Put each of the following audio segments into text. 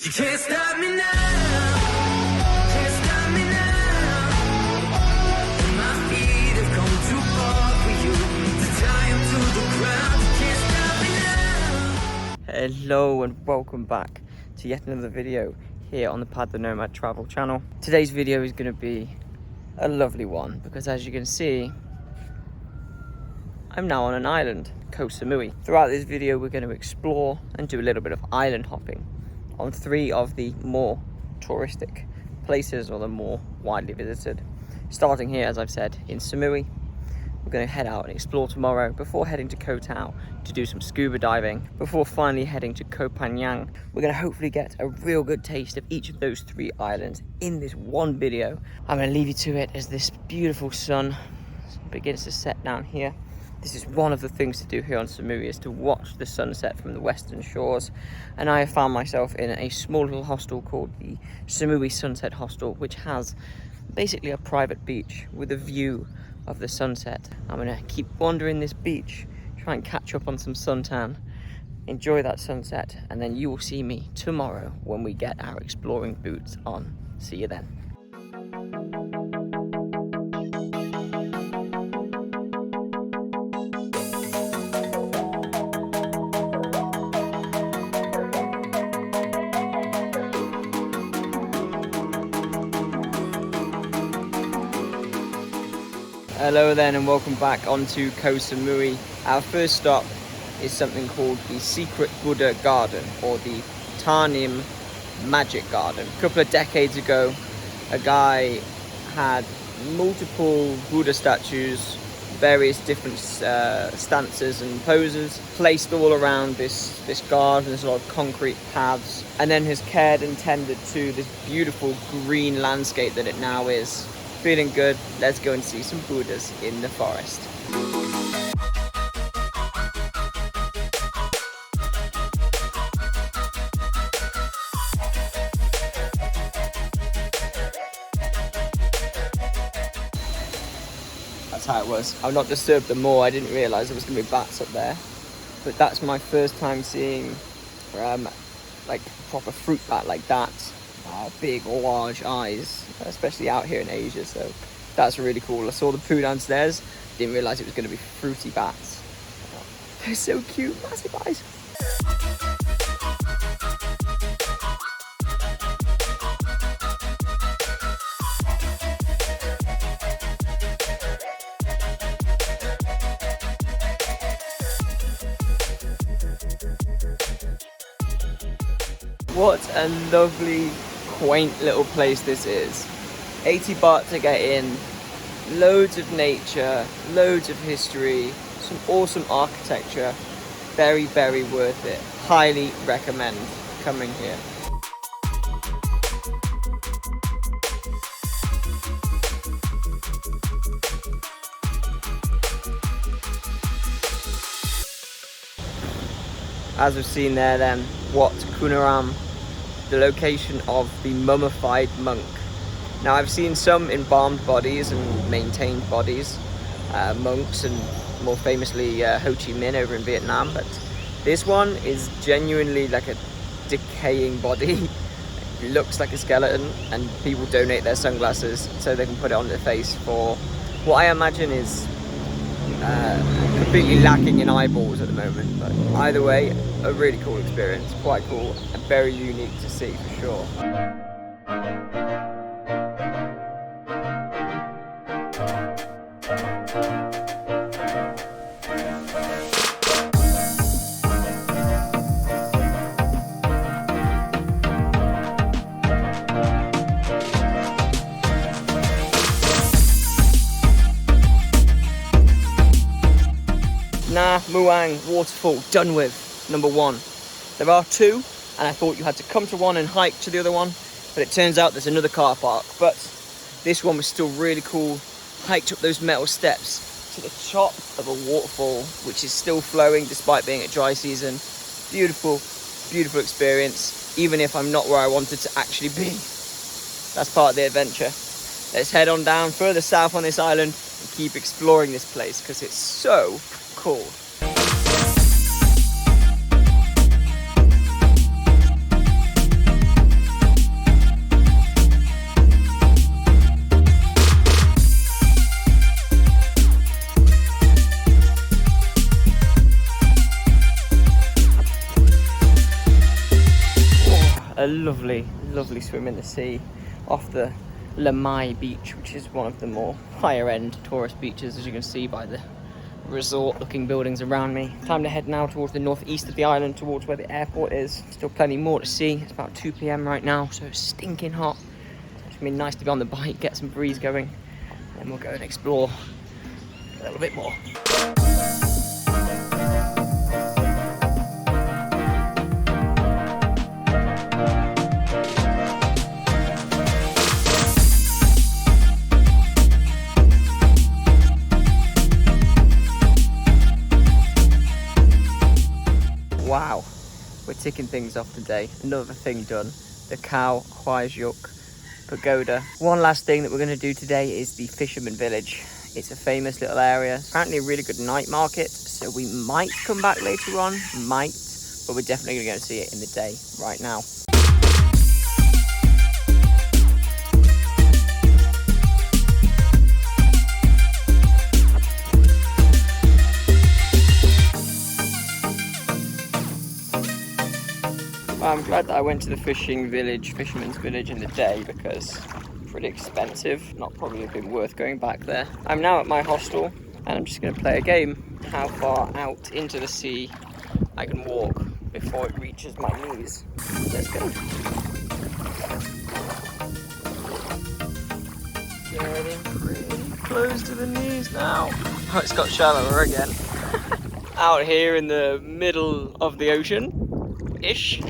You can't stop me now. Can't stop me now. And my feet have come too far for you to tie 'em to the ground. You can't stop me now. Hello and welcome back to yet another video here on the PADI Nomad Travel channel. Today's video is going to be a lovely one because, as you can see, I'm now on an island, Koh Samui. Throughout this video we're going to explore and do a little bit of island hopping on 3 of the more touristic places, or the more widely visited. Starting here, as I've said, in Samui. We're going to head out and explore tomorrow before heading to Koh Tao to do some scuba diving, before finally heading to Koh Phangan. We're going to hopefully get a real good taste of each of those 3 islands in this one video. I'm going to leave you to it as this beautiful sun begins to set down here. This is one of the things to do here on Samui, is to watch the sunset from the western shores. And I have found myself in a small little hostel called the Samui Sunset Hostel, which has basically a private beach with a view of the sunset. I'm going to keep wandering this beach, try and catch up on some suntan, enjoy that sunset, and then you will see me tomorrow when we get our exploring boots on. See you then. Hello then and welcome back onto Koh Samui. Our first stop is something called the Secret Buddha Garden, or the Tarmin Magic Garden. A couple of decades ago, a guy had multiple Buddha statues, various different stances and poses, placed all around this garden. There's a lot of concrete paths, and then has cared and tended to this beautiful green landscape that it now is. Feeling good, let's go and see some Buddhas in the forest. That's how it was. I've not disturbed them more. I didn't realise there was going to be bats up there. But that's my first time seeing like proper fruit bat like that. Big large eyes, especially out here in Asia, so that's really cool. I saw the poo downstairs, didn't realise it was going to be fruity bats. They're so cute, massive eyes. What a lovely, quaint little place this is. 80 baht to get in, loads of nature, loads of history, some awesome architecture. Very, very worth it. Highly recommend coming here. As we've seen there then, what Khunaram, the location of the mummified monk. Now I've seen some embalmed bodies and maintained bodies, monks, and more famously Ho Chi Minh over in Vietnam, but this one is genuinely like a decaying body. It looks like a skeleton, and people donate their sunglasses so they can put it on their face for what I imagine is completely lacking in eyeballs at the moment. But either way, a really cool experience, quite cool and very unique to see for sure. Muang Waterfall done with, number 1. There are 2, and I thought you had to come to one and hike to the other one, but it turns out there's another car park. But this one was still really cool. Hiked up those metal steps to the top of a waterfall, which is still flowing despite being at dry season. Beautiful, beautiful experience, even if I'm not where I wanted to actually be. That's part of the adventure. Let's head on down further south on this island and keep exploring this place because it's so cool. a lovely, lovely swim in the sea off the Lamai Beach, which is one of the more higher end tourist beaches, as you can see by the resort looking buildings around me. Time to head now towards the northeast of the island, towards where the airport is. Still plenty more to see. It's about 2 p.m. right now, so it's stinking hot. It's gonna be nice to be on the bike, get some breeze going, and then we'll go and explore a little bit more. Wow, we're ticking things off today. Another thing done. The Hua Jook Pagoda. One last thing that we're going to do today is the Fisherman village. It's a famous little area. Apparently a really good night market, so we might come back later on. Might, but we're definitely going to go see it in the day right now. I'm glad that I went to the fisherman's village in the day, because pretty expensive, not probably been worth going back there. I'm now at my hostel and I'm just going to play a game. How far out into the sea I can walk before it reaches my knees. Let's go. Getting pretty close to the knees now. Oh, it's got shallower again. Out here in the middle of the ocean-ish.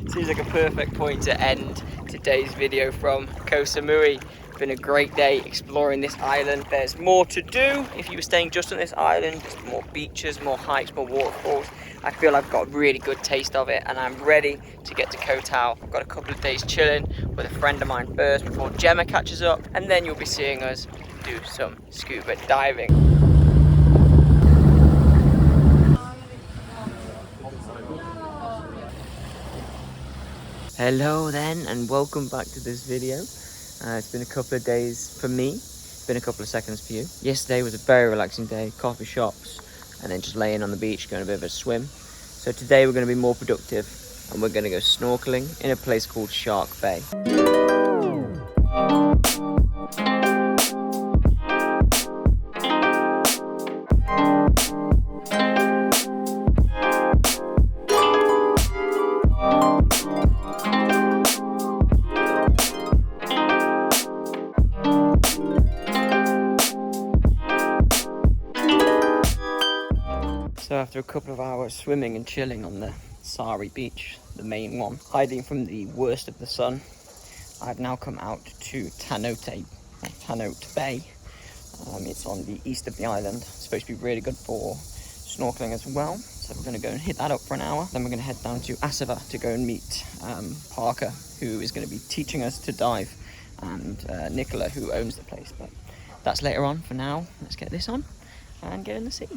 Seems like a perfect point to end today's video from Koh Samui. Been a great day exploring this island. There's more to do if you were staying just on this island. There's more beaches, more hikes, more waterfalls. I feel I've got a really good taste of it, and I'm ready to get to Koh Tao. I've got a couple of days chilling with a friend of mine first before Gemma catches up, and then you'll be seeing us do some scuba diving. Hello then, and welcome back to this video. It's been a couple of days for me, it's been a couple of seconds for you. Yesterday was a very relaxing day, coffee shops, and then just laying on the beach, going a bit of a swim. So today we're going to be more productive, and we're going to go snorkeling in a place called Shark Bay. So after a couple of hours swimming and chilling on the Samui Beach, the main one, hiding from the worst of the sun, I've now come out to Tanote Bay. It's on the east of the island. It's supposed to be really good for snorkeling as well. So we're going to go and hit that up for an hour. Then we're going to head down to Asava to go and meet Parker, who is going to be teaching us to dive, and Nicola, who owns the place. But that's later on. For now, let's get this on and get in the sea.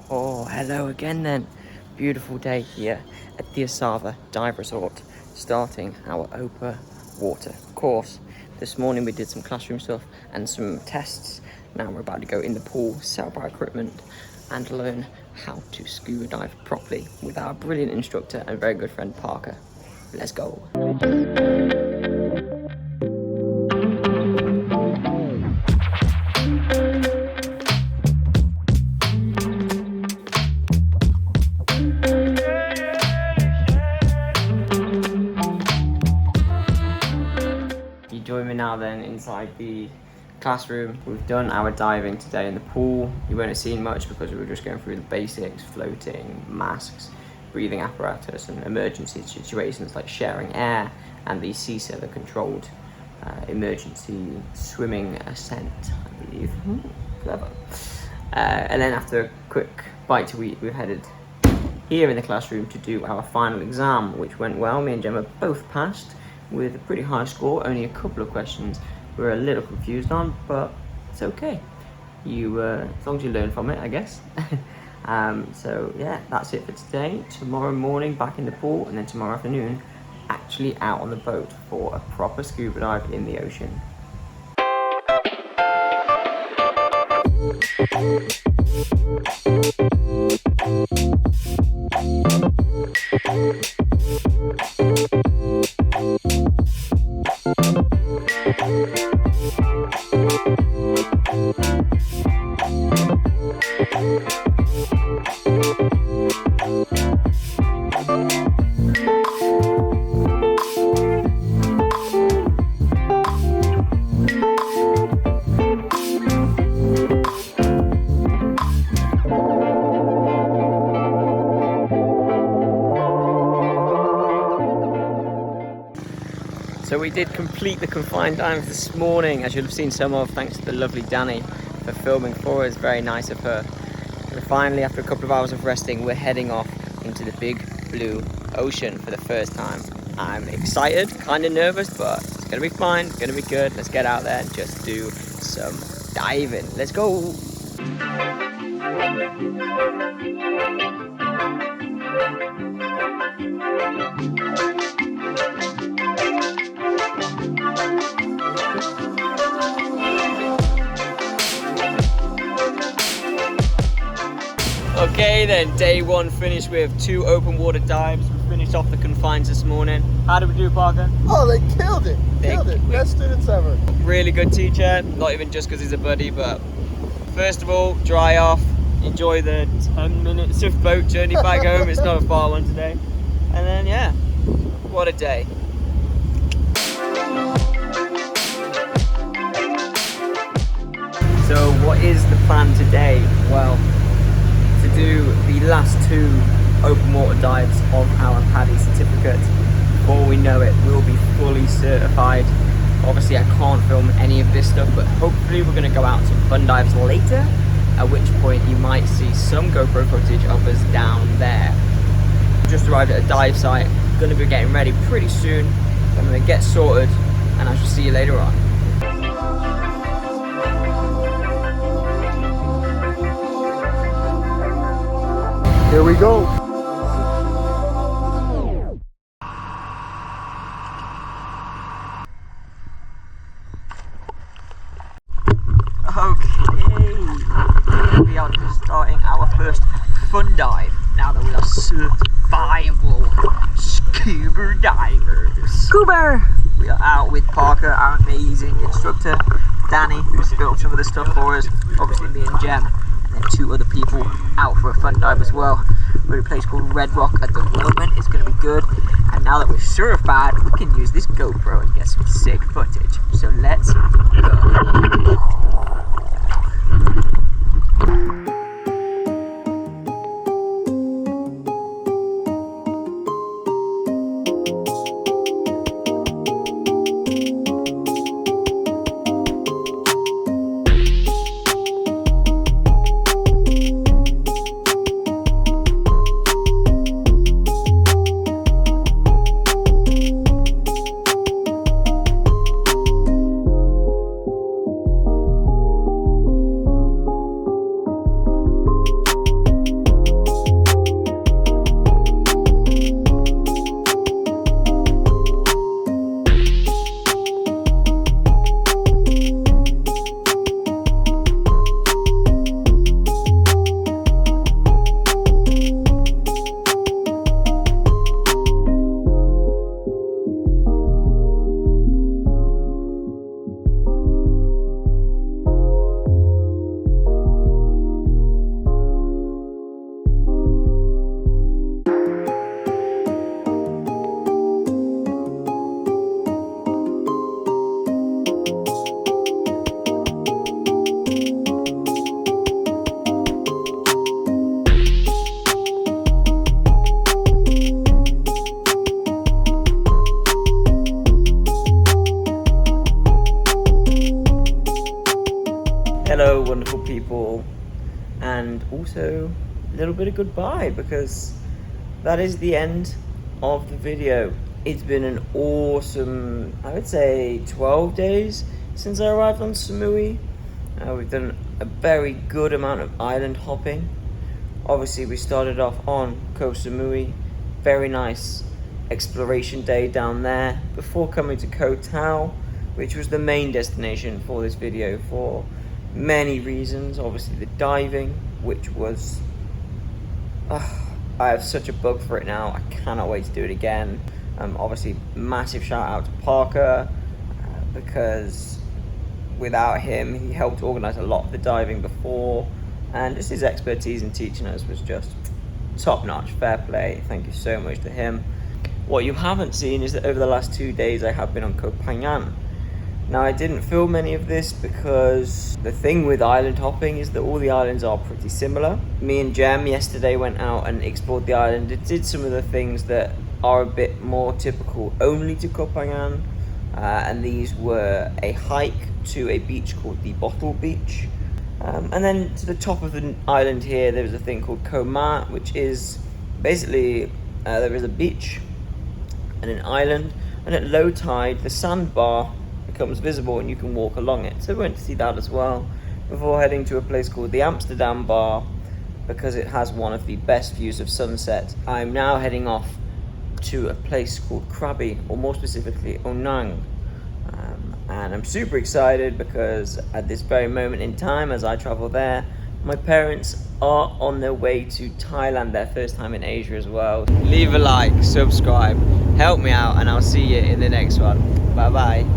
Oh, hello again then. Beautiful day here at the Asava Dive Resort, starting our open water course. This morning we did some classroom stuff and some tests. Now we're about to go in the pool, set up our equipment, and learn how to scuba dive properly with our brilliant instructor and very good friend Parker. Let's go. You join me now then inside the classroom. We've done our diving today in the pool. You won't have seen much because we were just going through the basics: floating, masks, breathing apparatus, and emergency situations like sharing air, and the CSA, controlled emergency swimming ascent, I believe. Clever. And then after a quick bite to eat, we've headed here in the classroom to do our final exam, which went well. Me and Gemma both passed with a pretty high score. Only a couple of questions we're a little confused on, but it's okay. As long as you learn from it, I guess. So yeah, that's it for today. Tomorrow morning back in the pool, and then tomorrow afternoon actually out on the boat for a proper scuba dive in the ocean. So we did complete the confined dives this morning, as you'll have seen some of, thanks to the lovely Danny for filming for us. Very nice of her. And finally, after a couple of hours of resting, we're heading off into the big blue ocean for the first time. I'm excited, kind of nervous, but it's gonna be fine, it's gonna be good. Let's get out there and just do some diving. Let's go. Okay then, day one finished with 2 open water dives. We finished off the confines this morning. How did we do, Parker? Oh, they killed it. Killed it. Best students ever. Really good teacher, not even just because he's a buddy, but first of all, dry off, enjoy the 10 minutes of boat journey back home. It's not a far one today. And then, yeah, what a day. So what is the plan today? Well, to do the last 2 open water dives of our PADI certificate. Before we know it, we'll be fully certified. Obviously I can't film any of this stuff, but hopefully we're going to go out some fun dives later, at which point you might see some GoPro footage of us down there. Just arrived at a dive site, going to be getting ready pretty soon. I'm going to get sorted and I shall see you later on. Here we go. Okay, we are just starting our first fun dive now that we are survival scuba divers. Scuba! We are out with Parker, our amazing instructor, Danny, who's filmed some of the stuff for us, obviously me and Jem, and then 2 other people out for a fun dive as well. We're at a place called Red Rock at the moment. It's going to be good, and now that we're certified, we can use this GoPro and get some sick footage. So let's go. Hello wonderful people, and also a little bit of goodbye, because that is the end of the video. It's been an awesome, I would say 12 days since I arrived on Samui. We've done a very good amount of island hopping. Obviously we started off on Koh Samui, very nice exploration day down there before coming to Koh Tao, which was the main destination for this video for many reasons. Obviously the diving, which was I have such a bug for it now. I cannot wait to do it again. Obviously massive shout out to Parker because without him, he helped organize a lot of the diving before, and just his expertise in teaching us was just top notch. Fair play, thank you so much to him. What you haven't seen is that over the last 2 days I have been on Koh Phangan. Now I didn't film any of this because the thing with island hopping is that all the islands are pretty similar. Me and Jem yesterday went out and explored the island. It did some of the things that are a bit more typical only to Koh Phangan, and these were a hike to a beach called the Bottle Beach. And then to the top of the island here, there's a thing called Koh Ma, which is basically, there is a beach and an island, and at low tide, the sandbar becomes visible and you can walk along it. So we went to see that as well, before heading to a place called the Amsterdam Bar, because it has one of the best views of sunset. I'm now heading off to a place called Krabi, or more specifically, Onang. And I'm super excited because at this very moment in time, as I travel there, my parents are on their way to Thailand, their first time in Asia as well. Leave a like, subscribe, help me out, and I'll see you in the next one. Bye bye.